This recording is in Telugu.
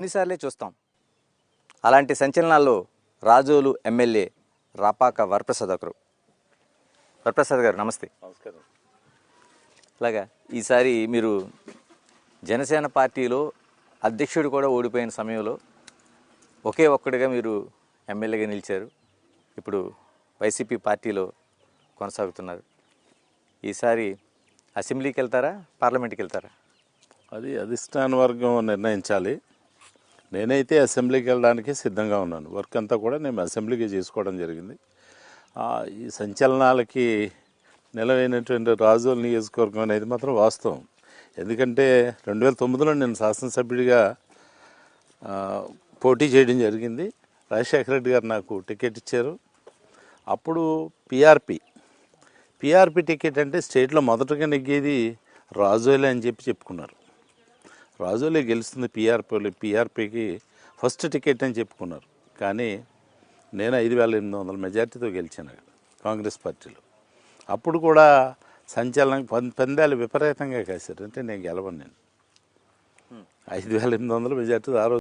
ఎన్నిసార్లే చూస్తాం. అలాంటి సంచలనాల్లో రాజోలు ఎమ్మెల్యే రాపాక వరప్రసాద్ ఒకరు. వరప్రసాద్ గారు నమస్తే. నమస్కారం. అలాగా ఈసారి మీరు జనసేన పార్టీలో అధ్యక్షుడు కూడా ఓడిపోయిన సమయంలో ఒకే ఒక్కడిగా మీరు ఎమ్మెల్యేగా నిలిచారు. ఇప్పుడు వైసీపీ పార్టీలో కొనసాగుతున్నారు. ఈసారి అసెంబ్లీకి వెళ్తారా, పార్లమెంట్కి వెళ్తారా? అది అధిష్టాన వర్గం నిర్ణయించాలి. నేనైతే అసెంబ్లీకి వెళ్ళడానికి సిద్ధంగా ఉన్నాను. వర్క్ అంతా కూడా నేను అసెంబ్లీకి చేసుకోవడం జరిగింది. ఈ సంచలనాలకి నిలవైనటువంటి రాజోలు నియోజకవర్గం అనేది మాత్రం వాస్తవం. ఎందుకంటే 2009లో నేను శాసనసభ్యుడిగా పోటీ చేయడం జరిగింది. రాజశేఖర రెడ్డి గారు నాకు టికెట్ ఇచ్చారు. అప్పుడు పిఆర్పి టికెట్ అంటే స్టేట్లో మొదటగా నెగ్గేది రాజోలే అని చెప్పుకున్నారు. రాజోలే గెలుస్తుంది పిఆర్పికి ఫస్ట్ టికెట్ అని చెప్పుకున్నారు. కానీ నేను 5800 మెజార్టీతో గెలిచాను కాంగ్రెస్ పార్టీలో. అప్పుడు కూడా సంచలనం పందాలు విపరీతంగా కాశారు. అంటే నేను గెలవను. 5800 మెజార్టీ ఆ రోజు